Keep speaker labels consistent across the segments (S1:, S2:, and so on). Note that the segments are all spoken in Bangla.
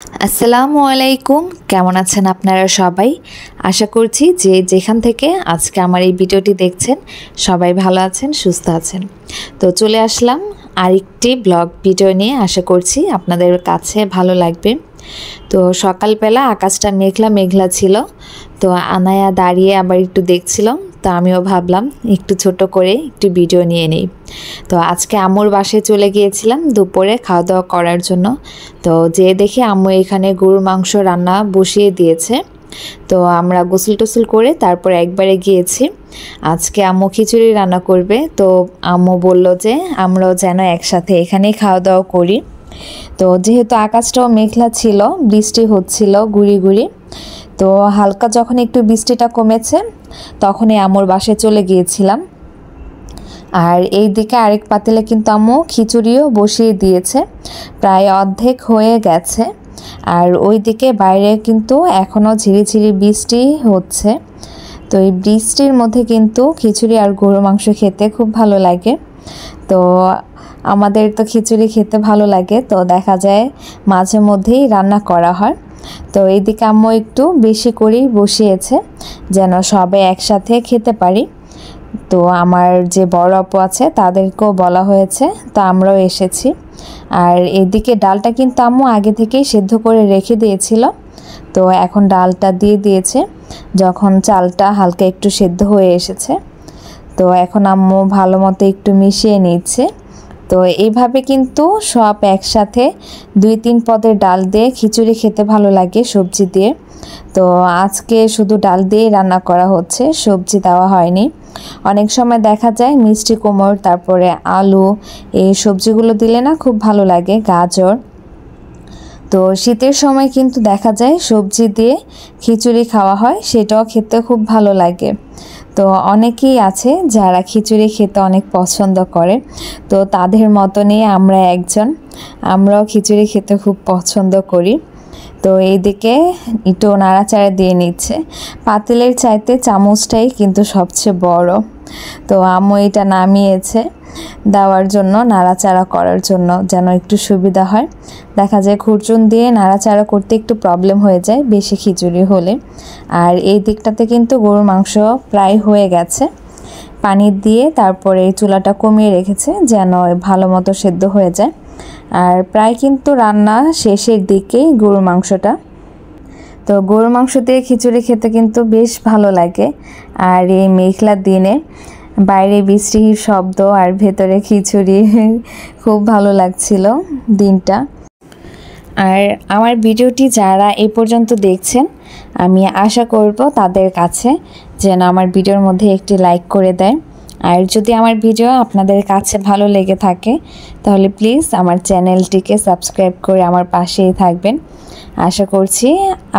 S1: আসসালামু আলাইকুম, কেমন আছেন আপনারা সবাই? আশা করছি যে যেখান থেকে আজকে আমার এই ভিডিওটি দেখছেন সবাই ভালো আছেন, সুস্থ আছেন। তো চলে আসলাম আরেকটি ব্লগ ভিডিও নিয়ে। আশা করছি আপনাদের কাছে ভালো লাগবে। তো সকালবেলা আকাশটা মেঘলা মেঘলা ছিল, তো আনায়া দাঁড়িয়ে আবার একটু দেখছিল। তো আমিও ভাবলাম একটু ছোট করে একটু ভিডিও নিয়ে নিই। তো আজকে আম্মুর বাসায় চলে গিয়েছিলাম দুপুরে খাওয়া দাওয়া করার জন্য। তো যেয়ে দেখি আম্মু এখানে গরুর মাংস রান্না বসিয়ে দিয়েছে। তো আমরা গোসল টোসল করে তারপর একবারে গিয়েছি। আজকে আম্মু খিচুড়ি রান্না করবে। তো আম্মু বলল যে আমরাও যেন একসাথে এখানেই খাওয়া দাওয়া করি। তো যেহেতু আকাশটাও মেঘলা ছিল, বৃষ্টি হচ্ছিল গুড়ি গুড়ি, তো হালকা যখন একটু বৃষ্টিটা কমেছে তখনই আম্মুর বাসায় চলে গিয়েছিলাম। আর এই দিকে আরেক পাতিলে কিন্তু আম্মু খিচুড়িও বসিয়ে দিয়েছে, প্রায় অর্ধেক হয়ে গেছে। আর ওই দিকে বাইরে কিন্তু এখনও ঝিরিঝিরি বৃষ্টি হচ্ছে। তো এই বৃষ্টির মধ্যে কিন্তু খিচুড়ি আর গরু মাংস খেতে খুব ভালো লাগে। তো আমাদের তো খিচুড়ি খেতে ভালো লাগে, তো দেখা যায় মাঝে মধ্যেই রান্না করা হয়। তো এইদিকে আম্মু একটু বেশি করেই বসিয়েছে যেন সবাই একসাথে খেতে পারি। তো আমার যে বড় আপু আছে তাদেরকেও বলা হয়েছে, তো আমরাও এসেছি। আর এদিকে ডালটা কিন্তু আম্মু আগে থেকেই সেদ্ধ করে রেখে দিয়েছিল। তো এখন ডালটা দিয়ে দিয়েছে যখন চালটা হালকা একটু সেদ্ধ হয়ে এসেছে। তো এখন আম্মু ভালো মতো একটু মিশিয়ে নিচ্ছে। তো এইভাবে কিন্তু সব একসাথে 2-3 পদের ডাল দিয়ে খিচুড়ি খেতে ভালো লাগে সবজি দিয়ে। তো আজকে শুধু ডাল দিয়েই রান্না করা হচ্ছে, সবজি দেওয়া হয়নি। অনেক সময় দেখা যায় মিষ্টি কুমড়, তারপরে আলু, এই সবজিগুলো দিলে না খুব ভালো লাগে, গাজর। তো শীতের সময় কিন্তু দেখা যায় সবজি দিয়ে খিচুড়ি খাওয়া হয়, সেটাও খেতে খুব ভালো লাগে। তো অনেকেই আছে যারা খিচুড়ি খেতে অনেক পছন্দ করে, তো তাদের মতনই আমরা একজন, আমরাও খিচুড়ি খেতে খুব পছন্দ করি। তো এইদিকে একটু নাড়াচাড়া দিয়ে নিচ্ছে, পাতিলের চাইতে চামচটাই কিন্তু সবচেয়ে বড়। তো আম্মু এটা নামিয়েছে দেওয়ার জন্য, নাড়াচাড়া করার জন্য যেন একটু সুবিধা হয়। দেখা যায় খুরচুন দিয়ে নাড়াচাড়া করতে একটু প্রবলেম হয়ে যায় বেশি খিচুড়ি হলে। আর এই দিকটাতে কিন্তু গরুর মাংস প্রায় হয়ে গেছে, পানি দিয়ে তারপরে চুলাটা কমিয়ে রেখেছে যেন ভালো মতো সেদ্ধ হয়ে যায়। আর প্রায় কিন্তু রান্না শেষের দিকেই গরুর মাংসটা। তো গরুর মাংস দিয়ে খিচুড়ি খেতে কিন্তু বেশ ভালো লাগে। আর এই মেঘলা দিনে বাইরে বৃষ্টির শব্দ আর ভেতরে খিচুড়ি, খুব ভালো লাগছিল দিনটা। আর আমার ভিডিওটি যারা এই পর্যন্ত দেখছেন, আমি আশা করব তাদের কাছে যেন আমার ভিডিওর মধ্যে একটি লাইক করে দেয়। আর যদি আমার ভিডিও আপনাদের কাছে ভালো লেগে থাকে তাহলে প্লিজ আমার চ্যানেলটিকে সাবস্ক্রাইব করে আমার পাশেই থাকবেন। আশা করছি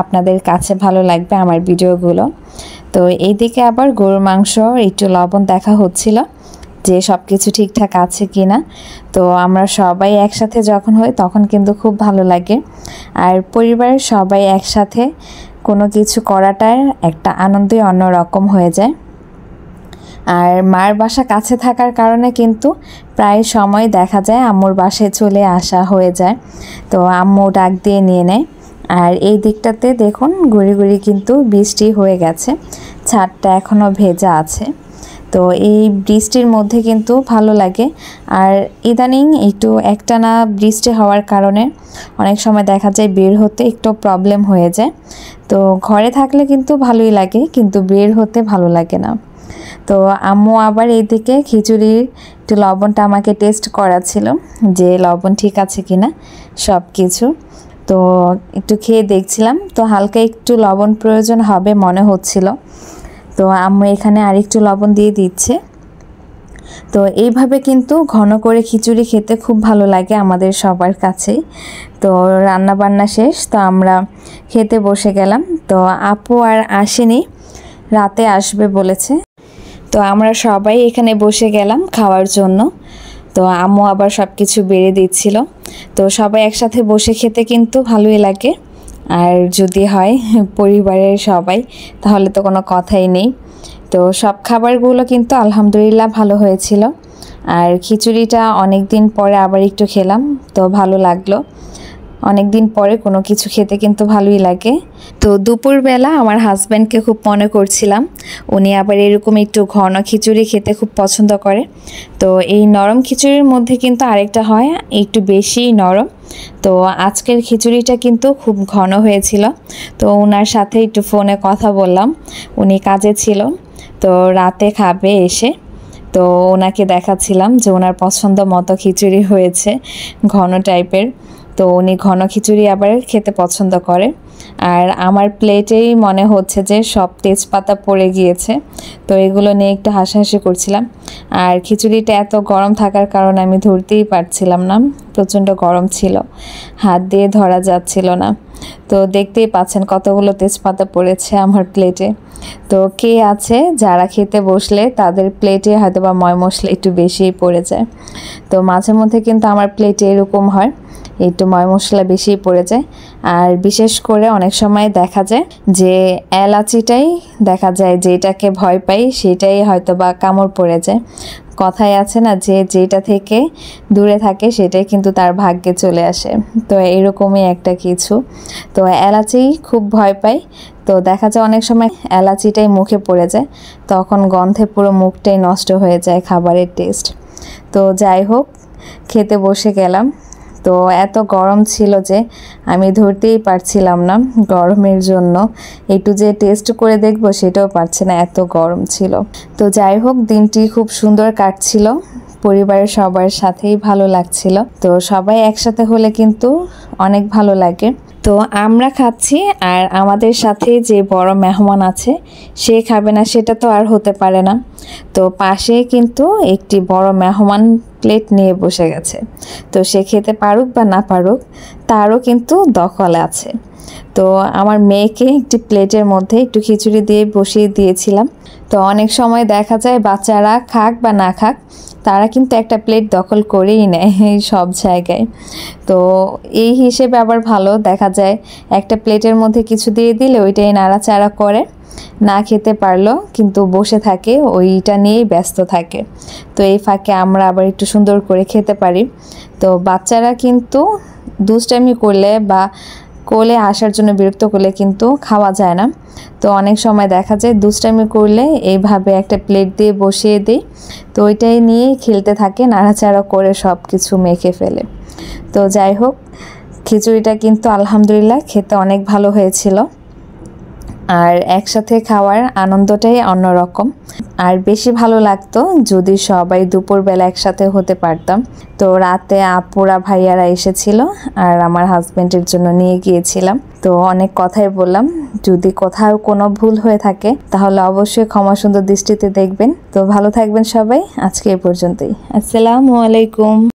S1: আপনাদের কাছে ভালো লাগবে আমার ভিডিওগুলো। তো এইদিকে আবার গরুর মাংস একটু লবণ দেখা হচ্ছিল যে সব কিছু ঠিকঠাক আছে কি না। তো আমরা সবাই একসাথে যখন হই তখন কিন্তু খুব ভালো লাগে। আর পরিবারের সবাই একসাথে কোনো কিছু করাটার একটা আনন্দই অন্যরকম হয়ে যায়। আর মার বাসা কাছে থাকার কারণে কিন্তু প্রায় সময় দেখা যায় আম্মুর বাসায় চলে আসা হয়ে যায়। তো আম্মু ডাক দিয়ে নিয়ে নেয়। আর এই দিকটাতে দেখুন গুড়ি গুড়ি কিন্তু বৃষ্টি হয়ে গেছে, ছাদটা এখনও ভেজা আছে। তো এই বৃষ্টির মধ্যে কিন্তু ভালো লাগে। আর ইদানিং একটু একটানা বৃষ্টি হওয়ার কারণে অনেক সময় দেখা যায় বের হতে একটু প্রবলেম হয়ে যায়। তো ঘরে থাকলে কিন্তু ভালোই লাগে, কিন্তু বের হতে ভালো লাগে না। তো আম্মু আবার এইদিকে খিচুড়ির একটু লবণটা আমাকে টেস্ট করাছিল যে লবণ ঠিক আছে কিনা সব কিছু। তো একটু খেয়ে দেখছিলাম, তো হালকা একটু লবণ প্রয়োজন হবে মনে হচ্ছিল। তো আম্মু এখানে আরেকটু লবণ দিয়ে দিচ্ছে। তো এইভাবে কিন্তু ঘন করে খিচুড়ি খেতে খুব ভালো লাগে আমাদের সবার কাছেই। তো রান্না বান্না শেষ, তো আমরা খেতে বসে গেলাম। তো আপু আর আসেনি, রাতে আসবে বলেছে। তো আমরা সবাই এখানে বসে গেলাম খাওয়ার জন্য। তো আম্মু আবার সব কিছু বেড়ে দিচ্ছিল। তো সবাই একসাথে বসে খেতে কিন্তু ভালোই লাগে। আর যদি হয় পরিবারের সবাই, তাহলে তো কোনো কথাই নেই। তো সব খাবারগুলো কিন্তু আলহামদুলিল্লাহ ভালো হয়েছিল। আর খিচুড়িটা অনেক দিন পরে আবার একটু খেলাম, তো ভালো লাগলো। অনেক দিন পরে কোনো কিছু খেতে কিন্তু ভালোই লাগে। তো দুপুরবেলা আমার হাজব্যান্ডকে খুব মনে করছিলাম, উনি আবার এরকম একটু ঘন খিচুড়ি খেতে খুব পছন্দ করে। তো এই নরম খিচুড়ির মধ্যে কিন্তু আরেকটা হয় একটু বেশি নরম। তো আজকের খিচুড়িটা কিন্তু খুব ঘন হয়েছিল। তো ওনার সাথে একটু ফোনে কথা বললাম, উনি কাজে ছিল, তো রাতে খাবে এসে। তো ওনাকে দেখাচ্ছিলাম যে ওনার পছন্দ মতো খিচুড়ি হয়েছে, ঘন টাইপের। তো উনি ঘন খিচুড়ি আবার খেতে পছন্দ করে। আর আমার প্লেটেই মনে হচ্ছে যে সব তেজপাতা পড়ে গিয়েছে, তো এগুলো নিয়ে একটু হাসাহাসি করছিলাম। আর খিচুড়িটা এত গরম থাকার কারণে আমি ধরতেই পারছিলাম না, প্রচণ্ড গরম ছিল, হাত দিয়ে ধরা যাচ্ছিল না। তো দেখতেই পাচ্ছেন কতগুলো তেজপাতা পড়েছে আমার প্লেটে। তো কে আছে যারা খেতে বসলে তাদের প্লেটে হয়তো বা ময় মশলা একটু বেশিই পড়ে যায়। তো মাঝে মধ্যে কিন্তু আমার প্লেটে এরকম হয়, একটু ময় মশলা বেশি পড়ে যায়। আর বিশেষ করে অনেক সময় দেখা যায় যে এলাচিটাই দেখা যায় যেটাকে ভয় পাই সেটাই হয়তো বা কামড় পড়ে যায়। কথায় আছে না যে যেটা থেকে দূরে থাকে সেটাই কিন্তু তার ভাগ্যে চলে আসে। তো এরকমই একটা কিছু। তো এলাচি খুব ভয় পাই। তো দেখা যায় অনেক সময় এলাচিটাই মুখে পড়ে যায়, তখন গন্ধে পুরো মুখটাই নষ্ট হয়ে যায় খাবারের টেস্ট। তো যাই হোক, খেতে বসে গেলাম। তো এত গরম ছিল যে আমি ধরতেই পারছিলাম না, গরমের জন্য একটু যে টেস্ট করে দেখব সেটাও পারছি না, এত গরম ছিল। তো যাই হোক, দিনটি খুব সুন্দর কাটছিল, পরিবারের সবার সাথেই ভালো লাগছিল। তো সবাই একসাথে হলে কিন্তু অনেক ভালো লাগে। তো আমরা খাচ্ছি আর আমাদের সাথে যে বড় মেহমান আছে সে খাবে না, সেটা তো আর হতে পারে না। তো পাশে কিন্তু একটি বড় মেহমান প্লেট নিয়ে বসে গেছে। তো সে খেতে পারুক বা না পারুক, তারও কিন্তু দখল আছে। তো আমার মেয়েকে একটি প্লেটের মধ্যে একটু খিচুড়ি দিয়ে বসিয়ে দিয়েছিলাম। তো অনেক সময় দেখা যায় বাচ্চারা খাক বা না খাক, তারা কিন্তু একটা প্লেট দখল করেই নেয় সব জায়গায়। তো এই হিসেবে আবার ভালো, দেখা যায় একটা প্লেটের মধ্যে কিছু দিয়ে দিলে ওইটাই নাড়াচাড়া করে, না খেতে পারলো কিন্তু বসে থাকে, ওইটা নিয়েই ব্যস্ত থাকে। তো এই ফাঁকে আমরা আবার একটু সুন্দর করে খেতে পারি। তো বাচ্চারা কিন্তু দুষ্টামি করলে বা কোলে আসার জন্য বিরক্ত করলে কিন্তু খাওয়া যায় না। তো অনেক সময় দেখা যায় দুষ্টামি করলে এইভাবে একটা প্লেট দিয়ে বসিয়ে দিই, তো ওইটাই নিয়েই খেলতে থাকে, নাড়াচাড়া করে সব কিছু মেখে ফেলে। তো যাই হোক, খিচুড়িটা কিন্তু আলহামদুলিল্লাহ খেতে অনেক ভালো হয়েছিল। আর একসাথে খাওয়ার আনন্দটাই অন্যরকম। আর বেশি ভালো লাগতো যদি সবাই দুপুরবেলা একসাথে হতে পারতাম। তো রাতে আপুরা ভাইয়ারা এসেছিল আর আমার হাজবেন্ডের জন্য নিয়ে গিয়েছিলাম। তো অনেক কথাই বললাম, যদি কোথাও কোনো ভুল হয়ে থাকে তাহলে অবশ্যই ক্ষমা সুন্দর দৃষ্টিতে দেখবেন। তো ভালো থাকবেন সবাই, আজকে এই পর্যন্তই। আসসালামু আলাইকুম।